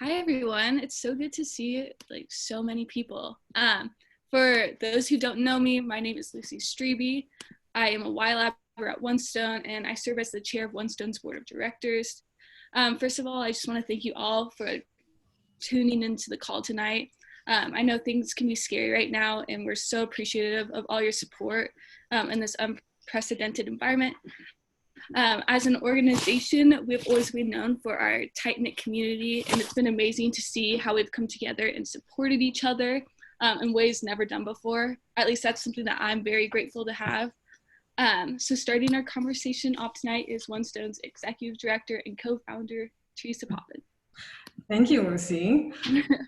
Hi everyone, it's so good to see so many people. For those who don't know me, my name is Lucy Streeby. I am a Y Labber at One Stone and I serve as the chair of One Stone's board of directors. First of all, I just want to thank you all for tuning into the call tonight. I know things can be scary right now and we're so appreciative of all your support in this unprecedented environment. As an organization, we've always been known for our tight-knit community, and it's been amazing to see how we've come together and supported each other in ways never done before. At least that's something that I'm very grateful to have. So starting our conversation off tonight is One Stone's Executive Director and co-founder, Teresa Poppen. Thank you, Lucy.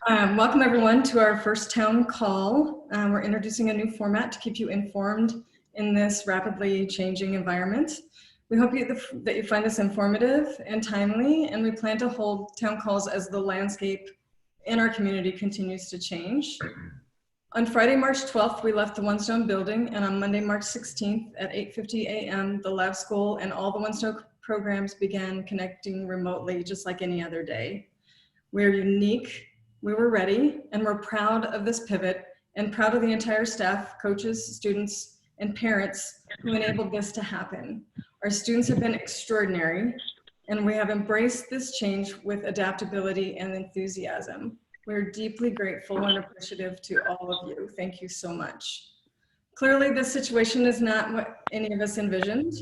Welcome everyone to our first town call. We're introducing a new format to keep you informed in this rapidly changing environment. We hope that you find this informative and timely, and we plan to hold town calls as the landscape in our community continues to change. On Friday, March 12th, we left the One Stone building, and on Monday, March 16th at 8:50 a.m., the lab school and all the One Stone programs began connecting remotely just like any other day. We're unique, we were ready, and we're proud of this pivot and proud of the entire staff, coaches, students, and parents who enabled this to happen. Our students have been extraordinary, and we have embraced this change with adaptability and enthusiasm. We're deeply grateful and appreciative to all of you. Thank you so much. Clearly, this situation is not what any of us envisioned.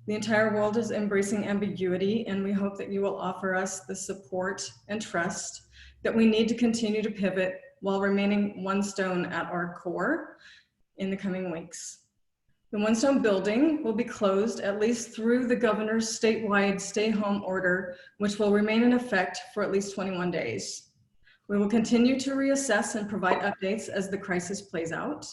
The entire world is embracing ambiguity, and we hope that you will offer us the support and trust that we need to continue to pivot while remaining One Stone at our core in the coming weeks. The One Stone building will be closed at least through the governor's statewide stay-home order, which will remain in effect for at least 21 days. We will continue to reassess and provide updates as the crisis plays out.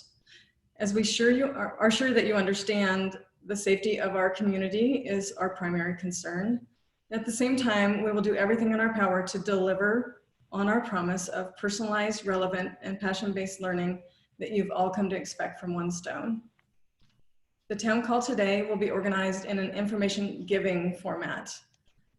As we are sure that you understand, the safety of our community is our primary concern. At the same time, we will do everything in our power to deliver on our promise of personalized, relevant, and passion-based learning that you've all come to expect from One Stone. The town call today will be organized in an information giving format.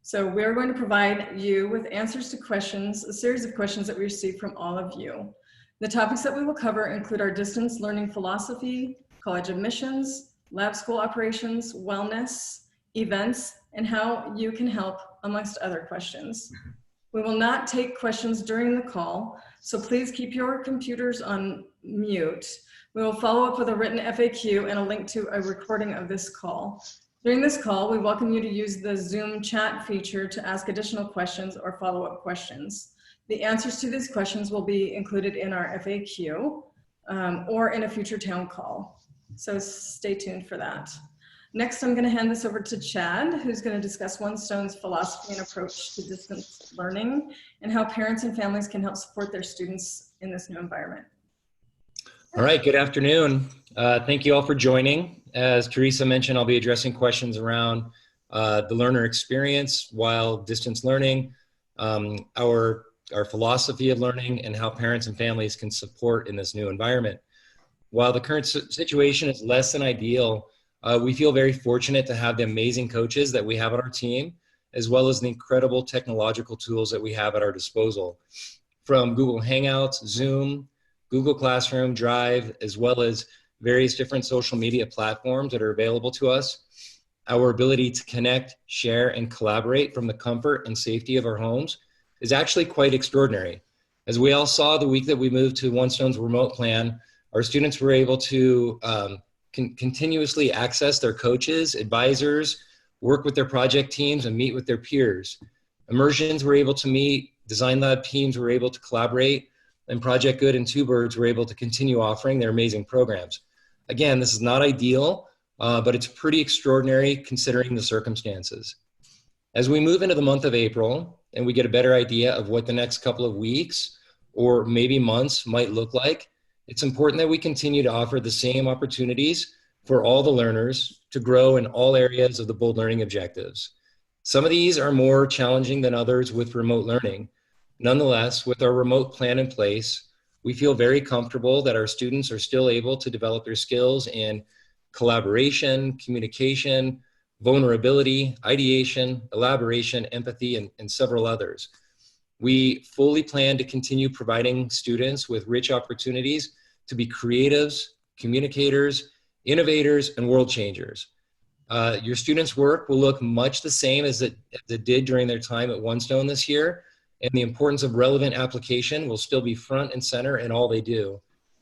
So we're going to provide you with answers to questions, a series of questions that we received from all of you. The topics that we will cover include our distance learning philosophy, college admissions, lab school operations, wellness, events, and how you can help, amongst other questions. We will not take questions during the call, so please keep your computers on mute. We will follow up with a written FAQ and a link to a recording of this call. During this call, we welcome you to use the Zoom chat feature to ask additional questions or follow-up questions. The answers to these questions will be included in our FAQ or in a future town call. So stay tuned for that. Next, I'm going to hand this over to Chad, who's going to discuss One Stone's philosophy and approach to distance learning and how parents and families can help support their students in this new environment. All right, good afternoon. Thank you all for joining. As Teresa mentioned, I'll be addressing questions around the learner experience while distance learning, our philosophy of learning, and how parents and families can support in this new environment. While the current situation is less than ideal, we feel very fortunate to have the amazing coaches that we have on our team, as well as the incredible technological tools that we have at our disposal. From Google Hangouts, Zoom, Google Classroom, Drive, as well as various different social media platforms that are available to us. Our ability to connect, share, and collaborate from the comfort and safety of our homes is actually quite extraordinary. As we all saw the week that we moved to One Stone's remote plan, our students were able to continuously access their coaches, advisors, work with their project teams, and meet with their peers. Immersions were able to meet, Design Lab teams were able to collaborate, and Project Good and Two Birds were able to continue offering their amazing programs. Again, this is not ideal, but it's pretty extraordinary considering the circumstances. As we move into the month of April and we get a better idea of what the next couple of weeks or maybe months might look like, it's important that we continue to offer the same opportunities for all the learners to grow in all areas of the Bold Learning objectives. Some of these are more challenging than others with remote learning. Nonetheless, with our remote plan in place, we feel very comfortable that our students are still able to develop their skills in collaboration, communication, vulnerability, ideation, elaboration, empathy, and several others. We fully plan to continue providing students with rich opportunities to be creatives, communicators, innovators, and world changers. Your students' work will look much the same as it did during their time at One Stone this year, and the importance of relevant application will still be front and center in all they do.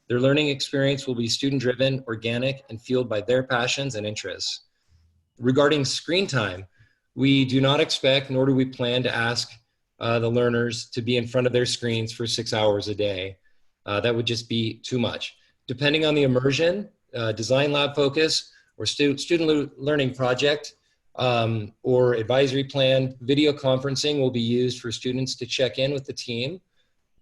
Their learning experience will be student-driven, organic, and fueled by their passions and interests. Regarding screen time, we do not expect, nor do we plan to ask the learners to be in front of their screens for 6 hours a day. That would just be too much. Depending on the immersion, design lab focus, or student learning project, or advisory plan, video conferencing will be used for students to check in with the team,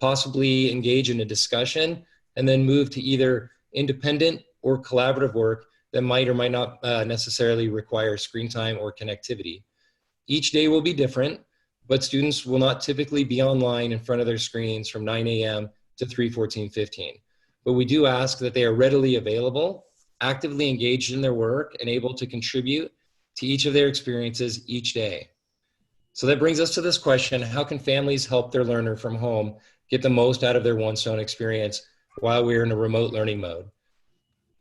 possibly engage in a discussion, and then move to either independent or collaborative work that might or might not necessarily require screen time or connectivity. Each day will be different, but students will not typically be online in front of their screens from 9 a.m. to 3:14:15. But we do ask that they are readily available, actively engaged in their work, and able to contribute to each of their experiences each day. So that brings us to this question: how can families help their learner from home get the most out of their One Stone experience while we're in a remote learning mode?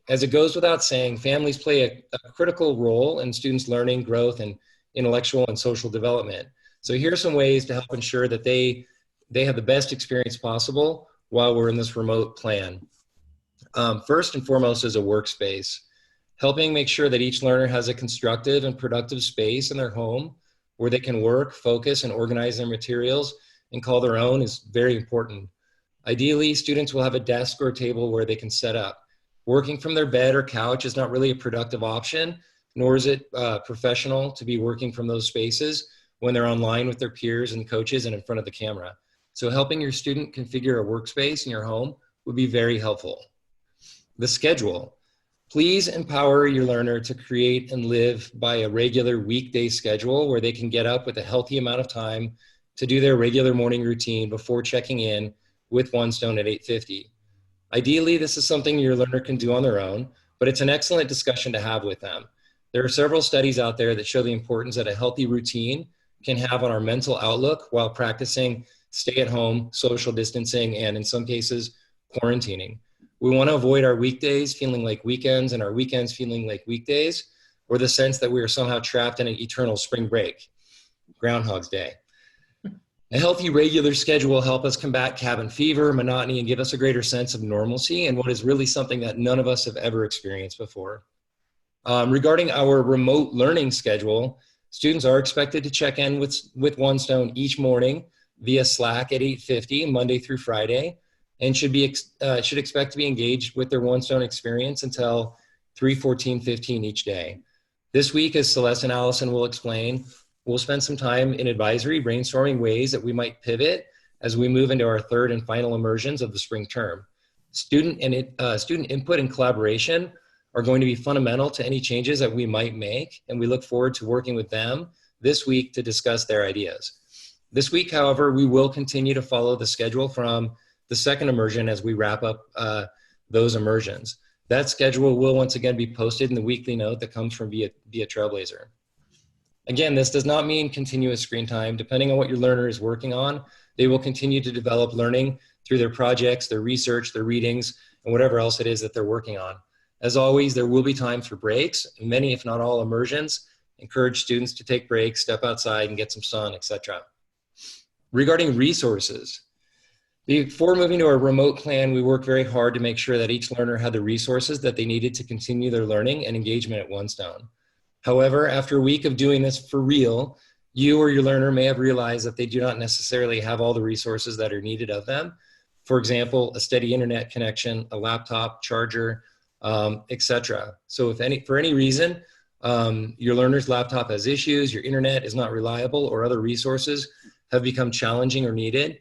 As it goes without saying, families play a critical role in students' learning, growth, and intellectual and social development. So here are some ways to help ensure that they have the best experience possible while we're in this remote plan. First and foremost is a workspace. Helping make sure that each learner has a constructive and productive space in their home where they can work, focus, and organize their materials and call their own is very important. Ideally, students will have a desk or a table where they can set up. Working from their bed or couch is not really a productive option, nor is it professional to be working from those spaces when they're online with their peers and coaches and in front of the camera. So helping your student configure a workspace in your home would be very helpful. The schedule. Please empower your learner to create and live by a regular weekday schedule where they can get up with a healthy amount of time to do their regular morning routine before checking in with One Stone at 8:50. Ideally, this is something your learner can do on their own, but it's an excellent discussion to have with them. There are several studies out there that show the importance that a healthy routine can have on our mental outlook while practicing stay-at-home, social distancing, and in some cases, quarantining. We want to avoid our weekdays feeling like weekends and our weekends feeling like weekdays, or the sense that we are somehow trapped in an eternal spring break, Groundhog's Day. A healthy, regular schedule will help us combat cabin fever, monotony, and give us a greater sense of normalcy and what is really something that none of us have ever experienced before. Regarding our remote learning schedule, students are expected to check in with One Stone each morning via Slack at 8:50, Monday through Friday, and should expect to be engaged with their One Stone experience until 3:14:15 each day. This week, as Celeste and Allison will explain, we'll spend some time in advisory brainstorming ways that we might pivot as we move into our third and final immersions of the spring term. Student input and collaboration are going to be fundamental to any changes that we might make, and we look forward to working with them this week to discuss their ideas. This week, however, we will continue to follow the schedule from the second immersion as we wrap up those immersions. That schedule will once again be posted in the weekly note that comes from via Trailblazer. Again, this does not mean continuous screen time. Depending on what your learner is working on, they will continue to develop learning through their projects, their research, their readings, and whatever else it is that they're working on. As always, there will be times for breaks. Many, if not all, immersions encourage students to take breaks, step outside and get some sun, etc. Regarding resources, before moving to our remote plan, we worked very hard to make sure that each learner had the resources that they needed to continue their learning and engagement at One Stone. However, after a week of doing this for real, you or your learner may have realized that they do not necessarily have all the resources that are needed of them. For example, a steady internet connection, a laptop, charger, etc. So for any reason, your learner's laptop has issues, your internet is not reliable, or other resources have become challenging or needed,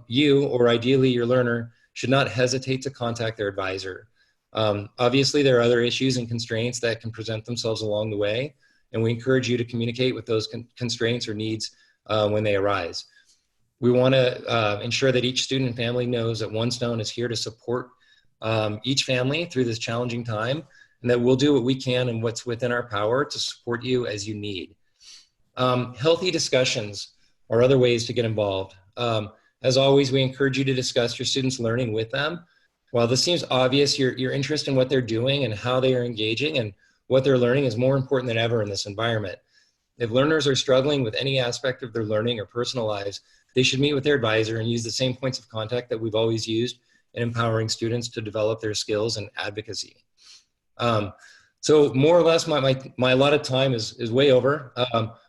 you, or ideally your learner, should not hesitate to contact their advisor. Obviously, there are other issues and constraints that can present themselves along the way, and we encourage you to communicate with those constraints or needs when they arise. We want to ensure that each student and family knows that One Stone is here to support each family through this challenging time, and that we'll do what we can and what's within our power to support you as you need. Healthy discussions are other ways to get involved. As always, we encourage you to discuss your students' learning with them. While this seems obvious, your interest in what they're doing and how they are engaging and what they're learning is more important than ever in this environment. If learners are struggling with any aspect of their learning or personal lives, they should meet with their advisor and use the same points of contact that we've always used in empowering students to develop their skills and advocacy. So more or less, my allotted time is way over.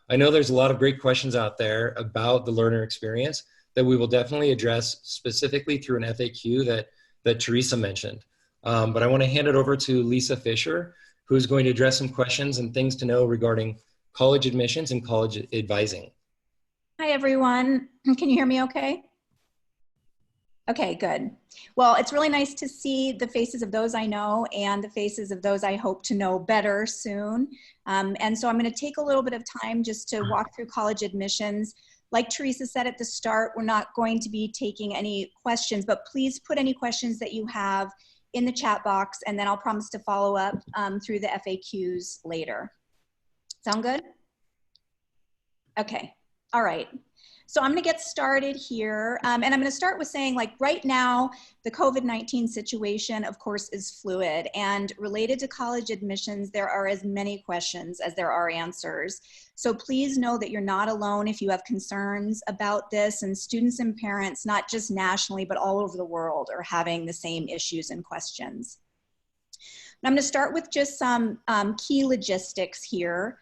I know there's a lot of great questions out there about the learner experience that we will definitely address specifically through an FAQ that Teresa mentioned. But I want to hand it over to Lisa Fisher, who's going to address some questions and things to know regarding college admissions and college advising. Hi, everyone. Can you hear me okay? Okay, good. Well, it's really nice to see the faces of those I know and the faces of those I hope to know better soon. And so I'm going to take a little bit of time just to walk through college admissions. Like Teresa said at the start, we're not going to be taking any questions, but please put any questions that you have in the chat box, and then I'll promise to follow up through the FAQs later. Sound good? Okay, all right. So I'm gonna get started here, and I'm gonna start with saying, like, right now, the COVID-19 situation, of course, is fluid, and related to college admissions, there are as many questions as there are answers. So please know that you're not alone if you have concerns about this, and students and parents, not just nationally, but all over the world, are having the same issues and questions. I'm going to start with just some key logistics here.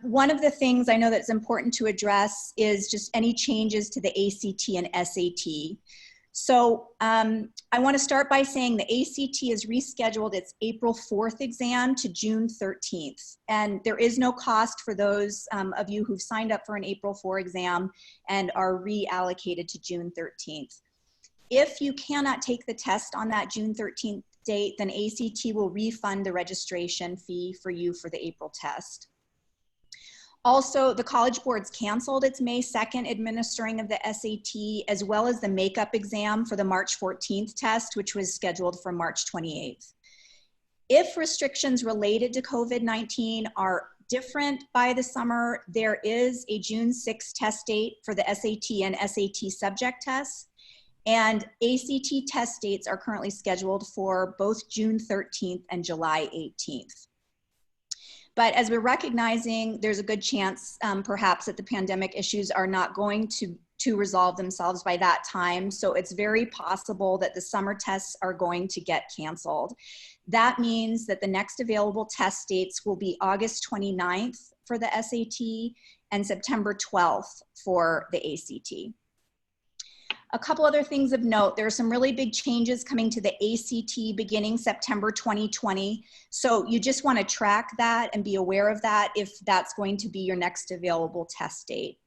One of the things I know that's important to address is just any changes to the ACT and SAT. So I want to start by saying the ACT has rescheduled its April 4th exam to June 13th. And there is no cost for those of you who've signed up for an April 4 exam and are reallocated to June 13th. If you cannot take the test on that June 13th date, then ACT will refund the registration fee for you for the April test. Also, the College Board's canceled its May 2nd administering of the SAT, as well as the makeup exam for the March 14th test, which was scheduled for March 28th. If restrictions related to COVID-19 are different by the summer, there is a June 6th test date for the SAT and SAT subject tests. And ACT test dates are currently scheduled for both June 13th and July 18th. But as we're recognizing, there's a good chance perhaps that the pandemic issues are not going to resolve themselves by that time. So it's very possible that the summer tests are going to get canceled. That means that the next available test dates will be August 29th for the SAT and September 12th for the ACT. A couple other things of note, there are some really big changes coming to the ACT beginning September 2020. So you just want to track that and be aware of that if that's going to be your next available test date.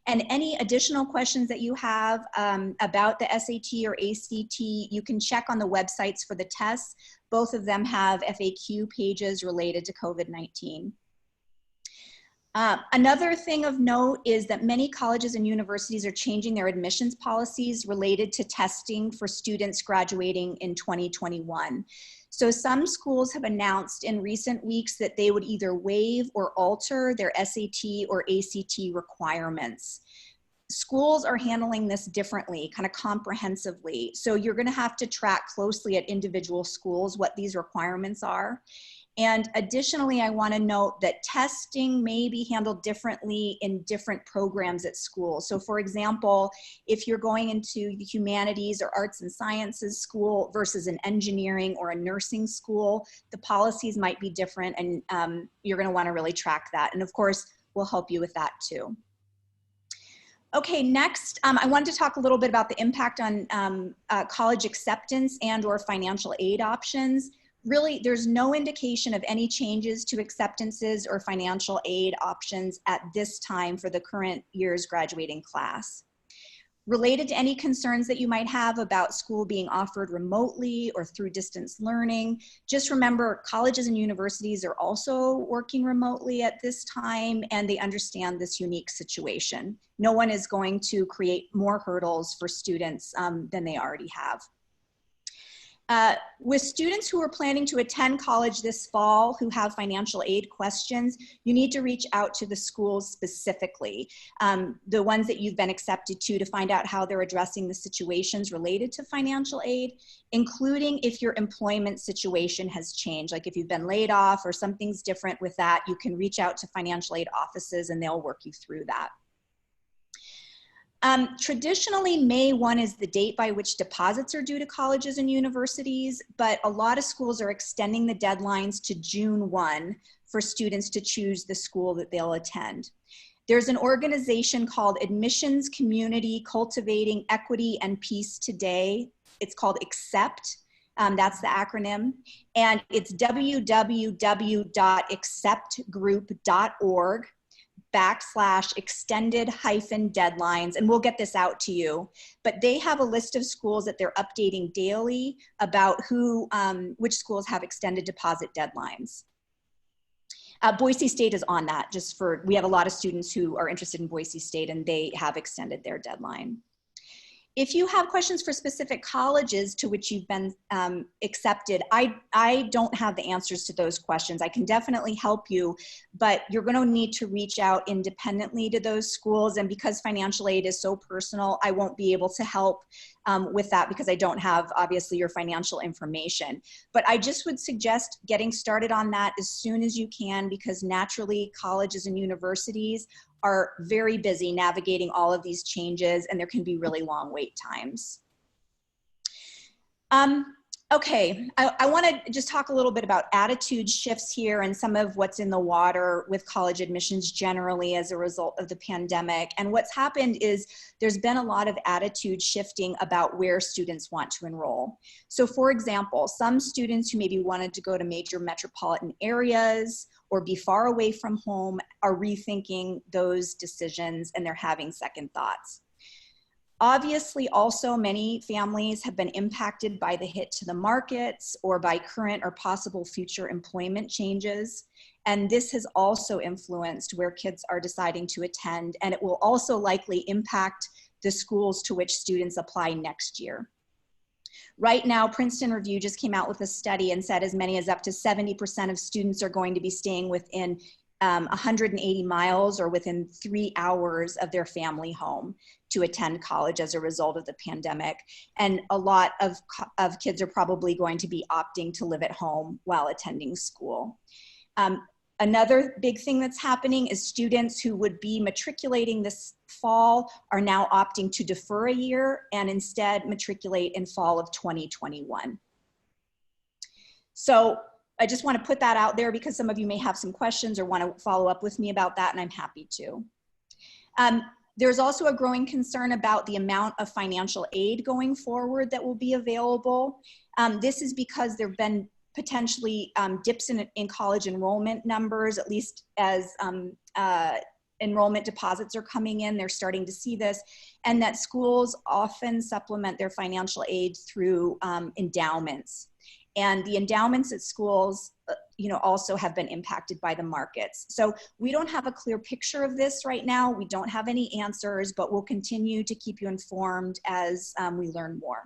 And any additional questions that you have about the SAT or ACT, you can check on the websites for the tests. Both of them have FAQ pages related to COVID-19. Another thing of note is that many colleges and universities are changing their admissions policies related to testing for students graduating in 2021. So some schools have announced in recent weeks that they would either waive or alter their SAT or ACT requirements. Schools are handling this differently, kind of comprehensively. So you're going to have to track closely at individual schools what these requirements are. And additionally, I want to note that testing may be handled differently in different programs at school. So for example, if you're going into the humanities or arts and sciences school versus an engineering or a nursing school, the policies might be different, and you're going to want to really track that. And of course, we'll help you with that too. Okay, next, I wanted to talk a little bit about the impact on college acceptance and or financial aid options. Really, there's no indication of any changes to acceptances or financial aid options at this time for the current year's graduating class. Related to any concerns that you might have about school being offered remotely or through distance learning, just remember colleges and universities are also working remotely at this time, and they understand this unique situation. No one is going to create more hurdles for students than they already have. With students who are planning to attend college this fall who have financial aid questions, you need to reach out to the schools specifically, the ones that you've been accepted to find out how they're addressing the situations related to financial aid, including if your employment situation has changed. Like if you've been laid off or something's different with that, you can reach out to financial aid offices and they'll work you through that. Traditionally, May 1 is the date by which deposits are due to colleges and universities, but a lot of schools are extending the deadlines to June 1 for students to choose the school that they'll attend. There's an organization called Admissions Community Cultivating Equity and Peace Today. It's called ACCEPT. That's the acronym. And it's www.acceptgroup.org/extended-deadlines, and we'll get this out to you. But they have a list of schools that they're updating daily about which schools have extended deposit deadlines. Boise State is on that, we have a lot of students who are interested in Boise State and they have extended their deadline. If you have questions for specific colleges to which you've been accepted, I don't have the answers to those questions. I can definitely help you, but you're going to need to reach out independently to those schools. And because financial aid is so personal, I won't be able to help with that because I don't have, obviously, your financial information. But I just would suggest getting started on that as soon as you can, because naturally colleges and universities are very busy navigating all of these changes, and there can be really long wait times. Okay, I want to just talk a little bit about attitude shifts here and some of what's in the water with college admissions generally as a result of the pandemic. And what's happened is there's been a lot of attitude shifting about where students want to enroll. So for example, some students who maybe wanted to go to major metropolitan areas or be far away from home are rethinking those decisions, and they're having second thoughts. Obviously, also many families have been impacted by the hit to the markets or by current or possible future employment changes. And this has also influenced where kids are deciding to attend, and it will also likely impact the schools to which students apply next year. Right now, Princeton Review just came out with a study and said as many as up to 70% of students are going to be staying within 180 miles or within 3 hours of their family home to attend college as a result of the pandemic. And a lot of kids are probably going to be opting to live at home while attending school. Another big thing that's happening is students who would be matriculating this fall are now opting to defer a year and instead matriculate in fall of 2021. So I just want to put that out there because some of you may have some questions or want to follow up with me about that, and I'm happy to. There's also a growing concern about the amount of financial aid going forward that will be available. This is because there have been potentially dips in college enrollment numbers, at least as enrollment deposits are coming in. They're starting to see this, and that schools often supplement their financial aid through endowments. And the endowments at schools, also have been impacted by the markets. So we don't have a clear picture of this right now. We don't have any answers, but we'll continue to keep you informed as we learn more.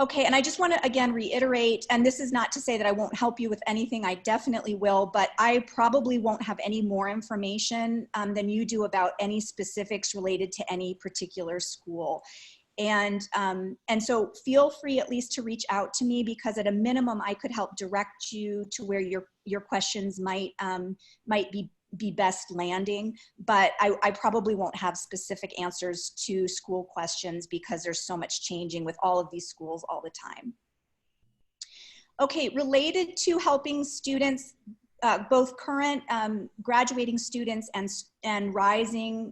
Okay, and I just want to again reiterate, and this is not to say that I won't help you with anything, I definitely will, but I probably won't have any more information than you do about any specifics related to any particular school. And so feel free at least to reach out to me, because at a minimum I could help direct you to where your questions might be best landing, but I probably won't have specific answers to school questions because there's so much changing with all of these schools all the time. Okay, related to helping students, both current graduating students and rising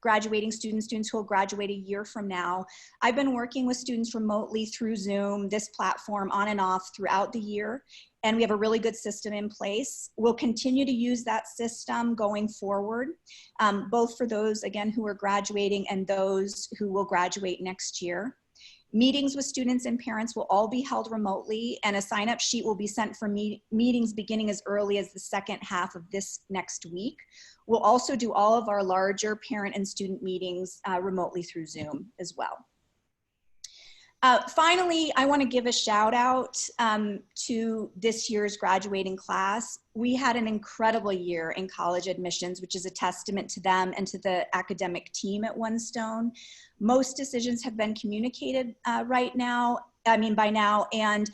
graduating students who will graduate a year from now. I've been working with students remotely through Zoom, this platform, on and off throughout the year, and we have a really good system in place. We'll continue to use that system going forward, both for those, again, who are graduating and those who will graduate next year. Meetings with students and parents will all be held remotely, and a sign-up sheet will be sent for meetings beginning as early as the second half of this next week. We'll also do all of our larger parent and student meetings remotely through Zoom as well. Finally, I want to give a shout out to this year's graduating class. We had an incredible year in college admissions, which is a testament to them and to the academic team at One Stone. Most decisions have been communicated by now, and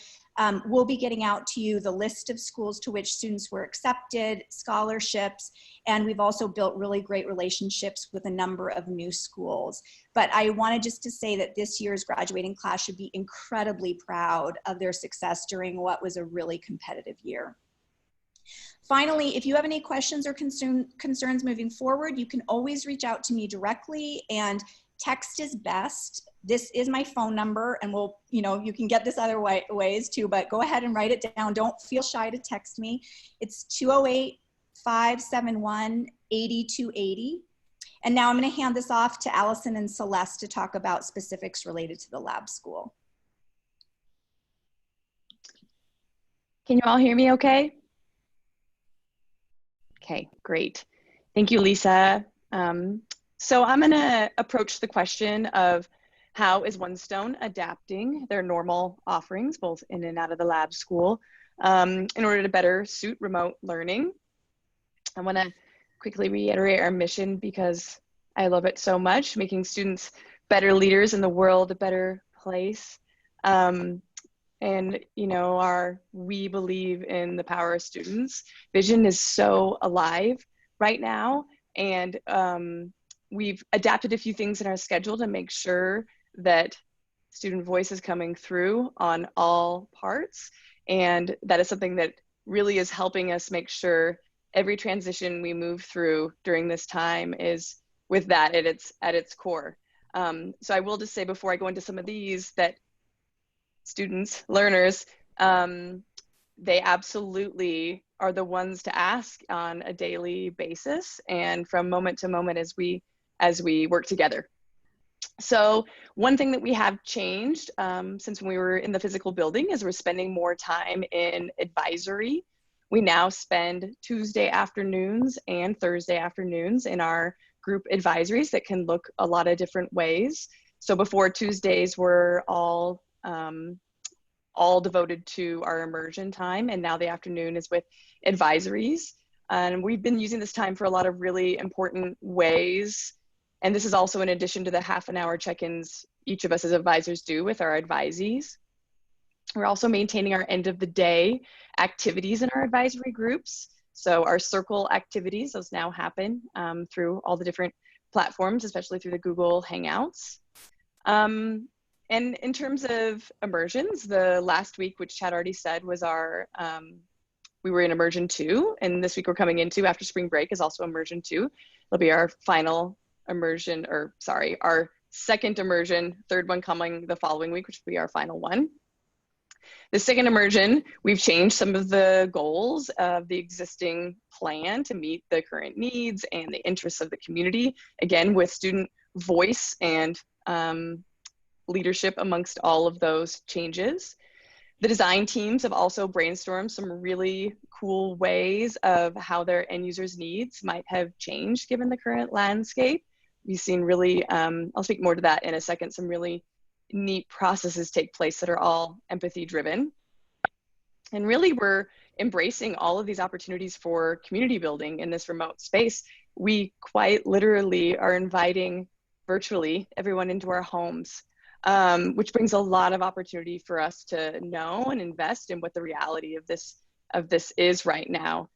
we'll be getting out to you the list of schools to which students were accepted, scholarships, and we've also built really great relationships with a number of new schools. But I wanted just to say that this year's graduating class should be incredibly proud of their success during what was a really competitive year. Finally, if you have any questions or concerns moving forward, you can always reach out to me directly, and text is best. This is my phone number, and you can get this other ways too, but go ahead and write it down. Don't feel shy to text me. It's 208-571-8280. And now I'm going to hand this off to Allison and Celeste to talk about specifics related to the lab school. Can you all hear me okay? Okay, great. Thank you, Lisa. So I'm going to approach the question of how is One Stone adapting their normal offerings, both in and out of the lab school, in order to better suit remote learning. I want to quickly reiterate our mission because I love it so much, making students better leaders in the world a better place. And we believe in the power of students. Vision is so alive right now, and we've adapted a few things in our schedule to make sure that student voice is coming through on all parts. And that is something that really is helping us make sure every transition we move through during this time is with that at its core. So I will just say before I go into some of these that students, learners, they absolutely are the ones to ask on a daily basis and from moment to moment as we work together. So one thing that we have changed since when we were in the physical building is we're spending more time in advisory. We now spend Tuesday afternoons and Thursday afternoons in our group advisories that can look a lot of different ways. So before, Tuesdays were all devoted to our immersion time, and now the afternoon is with advisories. And we've been using this time for a lot of really important ways. And this is also in addition to the half-an-hour check-ins each of us as advisors do with our advisees. We're also maintaining our end of the day activities in our advisory groups. So our circle activities, those now happen through all the different platforms, especially through the Google Hangouts. And in terms of immersions, the last week, which Chad already said, was our, we were in immersion 2, and this week we're coming into after spring break is also immersion 2. It'll be our final immersion, our second immersion, third one coming the following week, which will be our final one. The second immersion, we've changed some of the goals of the existing plan to meet the current needs and the interests of the community, again, with student voice and leadership amongst all of those changes. The design teams have also brainstormed some really cool ways of how their end users' needs might have changed given the current landscape. We've seen really, I'll speak more to that in a second, some really neat processes take place that are all empathy driven. And really we're embracing all of these opportunities for community building in this remote space. We quite literally are inviting virtually everyone into our homes, which brings a lot of opportunity for us to know and invest in what the reality of this is right now.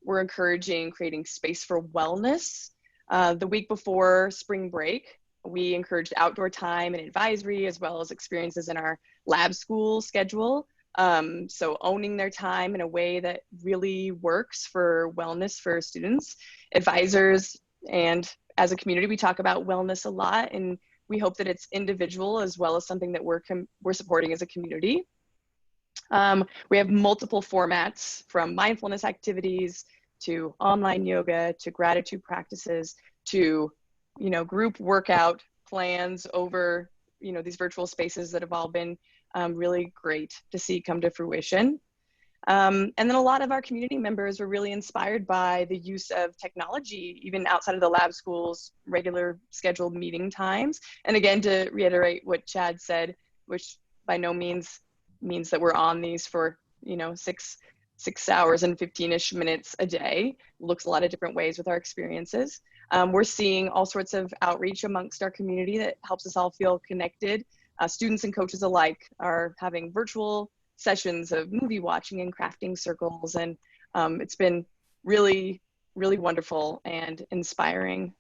We're encouraging creating space for wellness. The week before spring break, we encouraged outdoor time and advisory, as well as experiences in our lab school schedule. So owning their time in a way that really works for wellness for students, advisors, and as a community, we talk about wellness a lot, and we hope that it's individual as well as something that we're supporting as a community. We have multiple formats, from mindfulness activities to online yoga to gratitude practices to group workout plans over these virtual spaces that have all been really great to see come to fruition. And then a lot of our community members were really inspired by the use of technology, even outside of the lab school's regular scheduled meeting times. And again, to reiterate what Chad said, which by no means means that we're on these for, you know, six hours and 15-ish minutes a day. Looks a lot of different ways with our experiences. We're seeing all sorts of outreach amongst our community that helps us all feel connected. Students and coaches alike are having virtual sessions of movie watching and crafting circles, and it's been really, really wonderful and inspiring.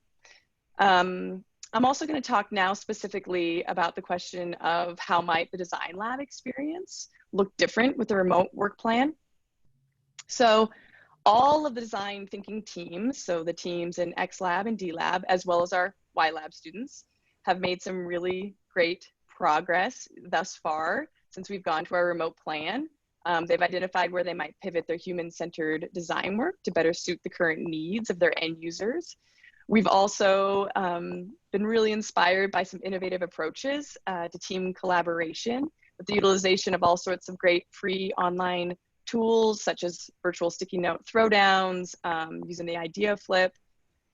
I'm also going to talk now specifically about the question of how might the design lab experience look different with the remote work plan. So all of the design thinking teams, so the teams in X Lab and D Lab, as well as our Y Lab students, have made some really great progress thus far since we've gone to our remote plan. They've identified where they might pivot their human-centered design work to better suit the current needs of their end users. We've also been really inspired by some innovative approaches to team collaboration with the utilization of all sorts of great free online tools, such as virtual sticky note throwdowns, using the idea flip.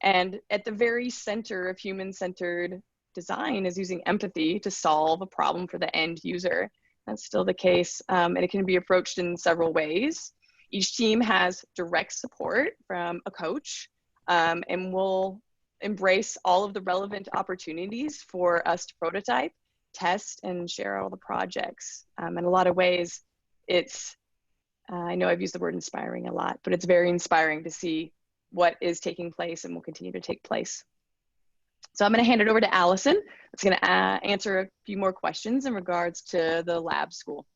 And at the very center of human-centered design is using empathy to solve a problem for the end user. That's still the case, and it can be approached in several ways. Each team has direct support from a coach, and we'll embrace all of the relevant opportunities for us to prototype, test, and share all the projects. In a lot of ways, it's, I know I've used the word inspiring a lot, but it's very inspiring to see what is taking place and will continue to take place. So I'm going to hand it over to Allison. That's going to answer a few more questions in regards to the lab school.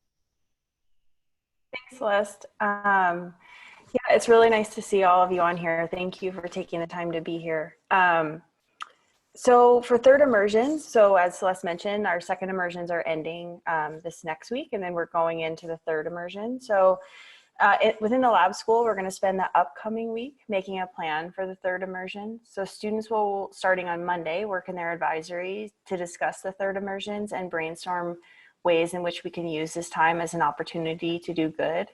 Thanks, Celeste. Yeah, it's really nice to see all of you on here. Thank you for taking the time to be here. So for third immersions, so as Celeste mentioned, our second immersions are ending this next week, and then we're going into the third immersion. So within the lab school, we're going to spend the upcoming week making a plan for the third immersion. So students will, starting on Monday, work in their advisory to discuss the third immersions and brainstorm ways in which we can use this time as an opportunity to do good.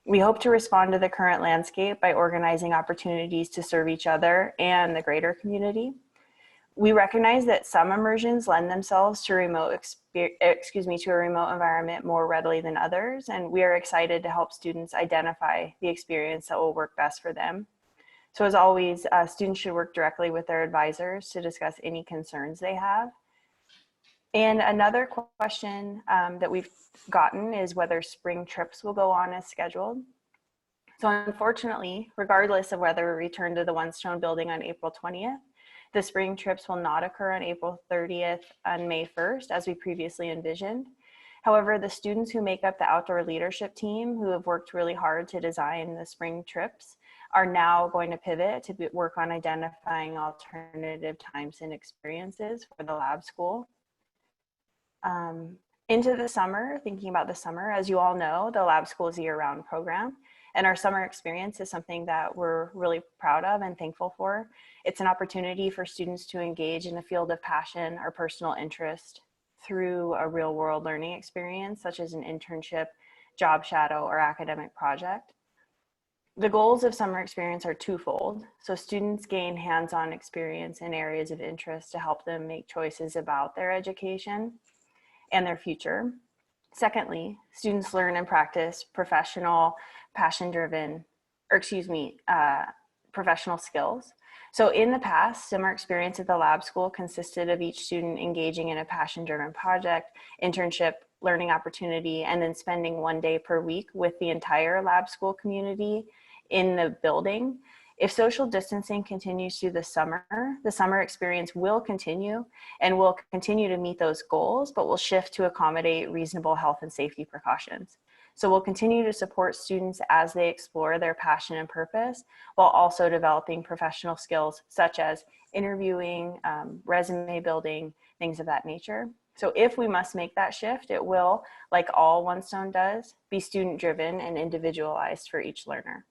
We hope to respond to the current landscape by organizing opportunities to serve each other and the greater community. We recognize that some immersions lend themselves to a remote environment more readily than others, and we are excited to help students identify the experience that will work best for them. So as always, students should work directly with their advisors to discuss any concerns they have. And another question that we've gotten is whether spring trips will go on as scheduled. So unfortunately, regardless of whether we return to the One Stone building on April 20th, the spring trips will not occur on April 30th and May 1st, as we previously envisioned. However, the students who make up the outdoor leadership team, who have worked really hard to design the spring trips, are now going to pivot to work on identifying alternative times and experiences for the lab school. Into the summer, thinking about the summer, as you all know, the lab school is a year-round program, and our summer experience is something that we're really proud of and thankful for. It's an opportunity for students to engage in a field of passion or personal interest through a real-world learning experience, such as an internship, job shadow, or academic project. The goals of summer experience are twofold. So students gain hands-on experience in areas of interest to help them make choices about their education and their future. Secondly, students learn and practice professional, professional skills. So in the past, summer experience at the lab school consisted of each student engaging in a passion-driven project, internship, learning opportunity, and then spending one day per week with the entire lab school community in the building. If social distancing continues through the summer experience will continue and will continue to meet those goals, but will shift to accommodate reasonable health and safety precautions. So we'll continue to support students as they explore their passion and purpose, while also developing professional skills such as interviewing, resume building, things of that nature. So if we must make that shift, it will, like all One Stone does, be student driven and individualized for each learner.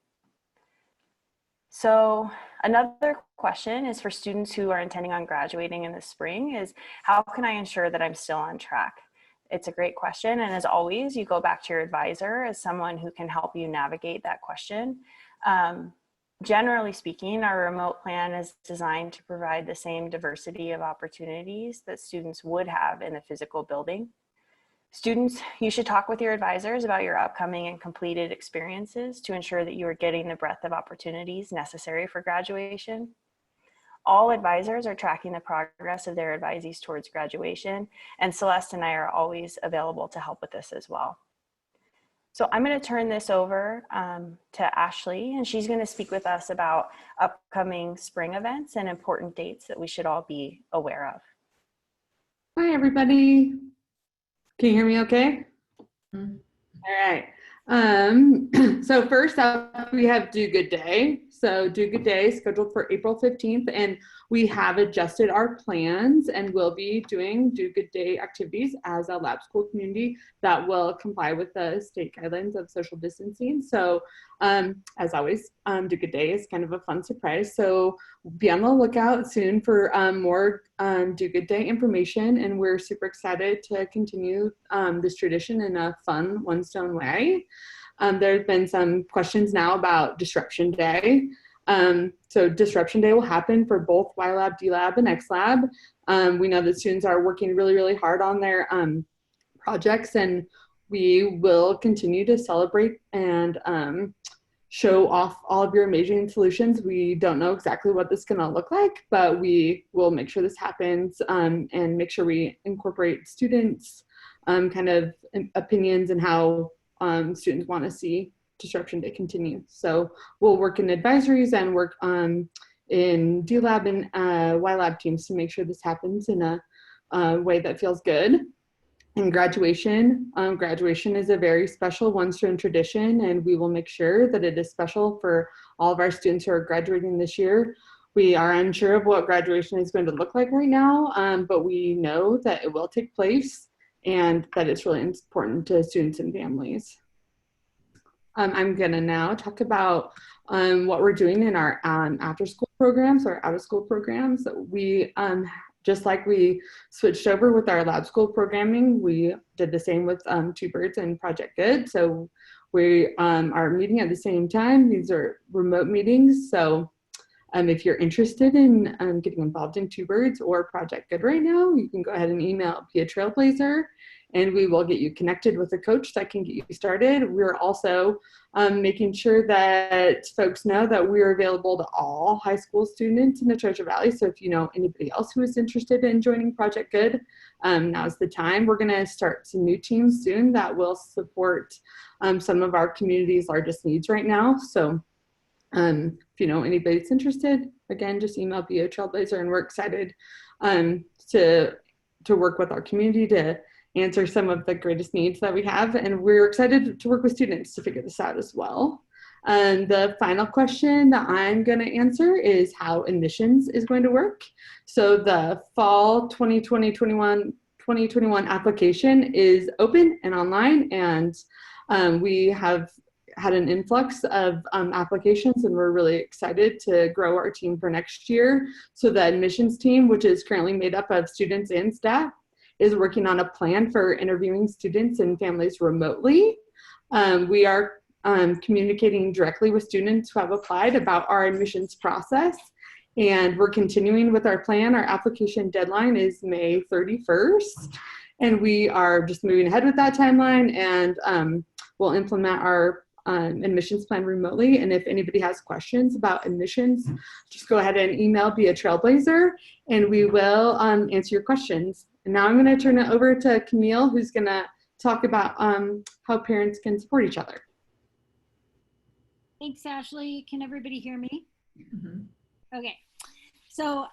So another question is for students who are intending on graduating in the spring is, how can I ensure that I'm still on track? It's a great question. And as always, you go back to your advisor as someone who can help you navigate that question. Generally speaking, our remote plan is designed to provide the same diversity of opportunities that students would have in a physical building. Students, you should talk with your advisors about your upcoming and completed experiences to ensure that you are getting the breadth of opportunities necessary for graduation. All advisors are tracking the progress of their advisees towards graduation, and Celeste and I are always available to help with this as well. So I'm going to turn this over to Ashlee, and she's going to speak with us about upcoming spring events and important dates that we should all be aware of. Hi, everybody. Can you hear me okay? Mhm. All right. So first up, we have Do Good Day. So Do Good Day is scheduled for April 15th, and we have adjusted our plans and we'll be doing Do Good Day activities as a lab school community that will comply with the state guidelines of social distancing. So as always, Do Good Day is kind of a fun surprise. So be on the lookout soon for more Do Good Day information, and we're super excited to continue this tradition in a fun, one-stone way. There have been some questions now about Disruption Day. So Disruption Day will happen for both YLab, DLab, and XLab. We know that students are working really, really hard on their projects, and we will continue to celebrate and show off all of your amazing solutions. We don't know exactly what this is going to look like, but we will make sure this happens and make sure we incorporate students' kind of opinions and how students want to see Disruption Day continue. So we'll work in advisories and work in DLab and YLab teams to make sure this happens in a way that feels good. And graduation, graduation is a very special one-stone tradition, and we will make sure that it is special for all of our students who are graduating this year. We are unsure of what graduation is going to look like right now, but we know that it will take place and that it's really important to students and families. I'm gonna now talk about what we're doing in our after-school programs or out-of-school programs. We, just like we switched over with our lab school programming, we did the same with Two Birds and Project Good. So we are meeting at the same time. These are remote meetings. So if you're interested in getting involved in Two Birds or Project Good right now, you can go ahead and email Be a Trailblazer, and we will get you connected with a coach that can get you started. We're also making sure that folks know that we're available to all high school students in the Treasure Valley. So if you know anybody else who is interested in joining Project Good, now's the time. We're gonna start some new teams soon that will support some of our community's largest needs right now. So if you know anybody that's interested, again, just email Be a Trailblazer, and we're excited to work with our community to answer some of the greatest needs that we have. And we're excited to work with students to figure this out as well. And the final question that I'm going to answer is how admissions is going to work. So the fall 2020-21 application is open and online, and we have had an influx of applications, and we're really excited to grow our team for next year. So the admissions team, which is currently made up of students and staff, is working on a plan for interviewing students and families remotely. We are communicating directly with students who have applied about our admissions process, and we're continuing with our plan. Our application deadline is May 31st, and we are just moving ahead with that timeline, and we'll implement our admissions plan remotely. And if anybody has questions about admissions, just go ahead and email Be a Trailblazer, and we will answer your questions. And now I'm going to turn it over to Camille, who's going to talk about how parents can support each other. Thanks, Ashlee. Can everybody hear me? Mhm. Okay. So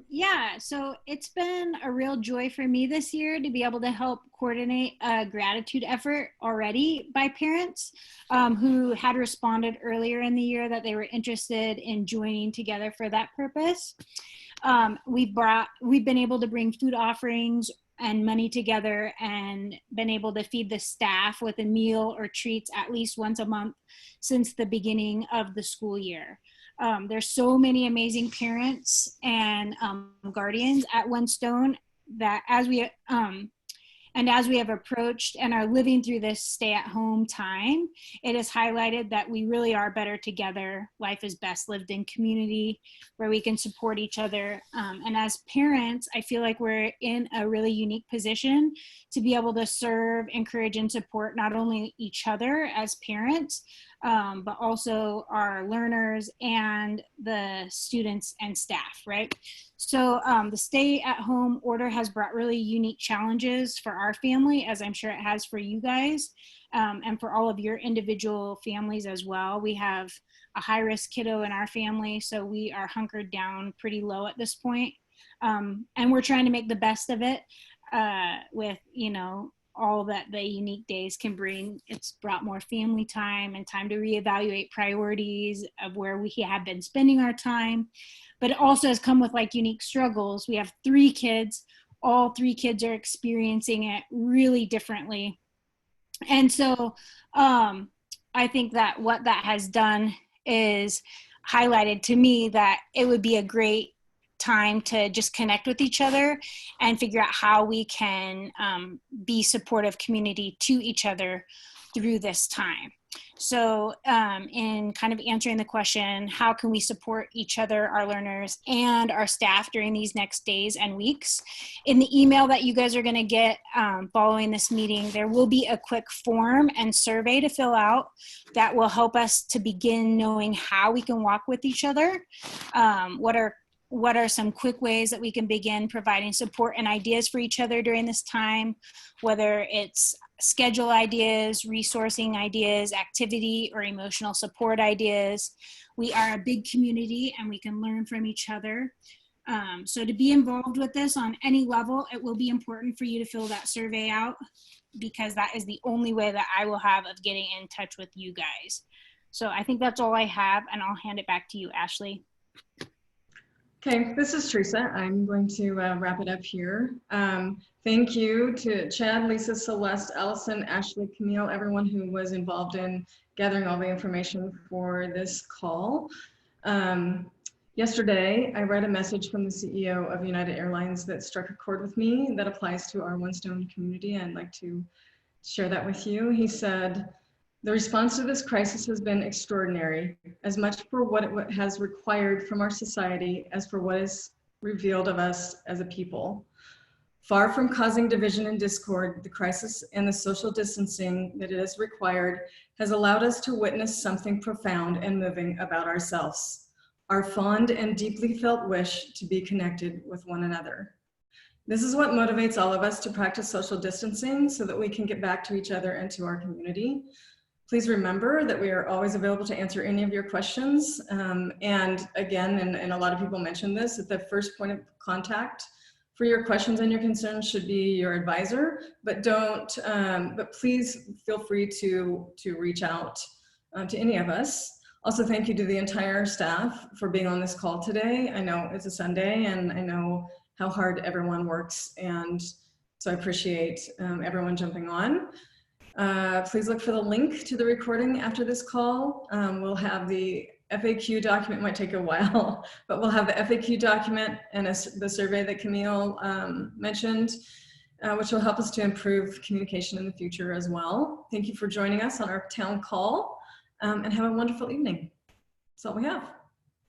yeah, so it's been a real joy for me this year to be able to help coordinate a gratitude effort already by parents who had responded earlier in the year that they were interested in joining together for that purpose. We've been able to bring food offerings and money together and been able to feed the staff with a meal or treats at least once a month since the beginning of the school year. There's so many amazing parents and guardians at One Stone that as we And as we have approached and are living through this stay-at-home time, it has highlighted that we really are better together. Life is best lived in community where we can support each other. And as parents, I feel like we're in a really unique position to be able to serve, encourage, and support not only each other as parents, but also our learners and the students and staff, right? So the stay-at-home order has brought really unique challenges for our family, as I'm sure it has for you guys, and for all of your individual families as well. We have a high-risk kiddo in our family, so we are hunkered down pretty low at this point. And we're trying to make the best of it with, you know, all that the unique days can bring. It's brought more family time and time to reevaluate priorities of where we have been spending our time. But it also has come with like unique struggles. We have 3 kids. All 3 kids are experiencing it really differently. And so I think that what that has done is highlighted to me that it would be a great time to just connect with each other and figure out how we can be supportive community to each other through this time. So in kind of answering the question, how can we support each other, our learners, and our staff during these next days and weeks? In the email that you guys are going to get following this meeting, there will be a quick form and survey to fill out that will help us to begin knowing how we can walk with each other. What are some quick ways that we can begin providing support and ideas for each other during this time, whether it's schedule ideas, resourcing ideas, activity or emotional support ideas. We are a big community and we can learn from each other. So to be involved with this on any level, it will be important for you to fill that survey out, because that is the only way that I will have of getting in touch with you guys. So I think that's all I have, and I'll hand it back to you, Ashlee. Okay, this is Teresa. I'm going to wrap it up here. Thank you to Chad, Lisa, Celeste, Allison, Ashlee, Camille, everyone who was involved in gathering all the information for this call. Yesterday, I read a message from the CEO of United Airlines that struck a chord with me that applies to our One Stone community. I'd like to share that with you. He said, "The response to this crisis has been extraordinary, as much for what it has required from our society as for what is revealed of us as a people. Far from causing division and discord, the crisis and the social distancing that it has required has allowed us to witness something profound and moving about ourselves, our fond and deeply felt wish to be connected with one another. This is what motivates all of us to practice social distancing so that we can get back to each other and to our community. Please remember that we are always available to answer any of your questions. And again, and a lot of people mentioned this, that the first point of contact for your questions and your concerns should be your advisor, but but please feel free to reach out to any of us. Also, thank you to the entire staff for being on this call today. I know it's a Sunday and I know how hard everyone works, and so I appreciate everyone jumping on. Please look for the link to the recording after this call. We'll have the FAQ document, might take a while, but we'll have the FAQ document and the survey that Camille mentioned, which will help us to improve communication in the future as well. Thank you for joining us on our town call, and have a wonderful evening. That's all we have.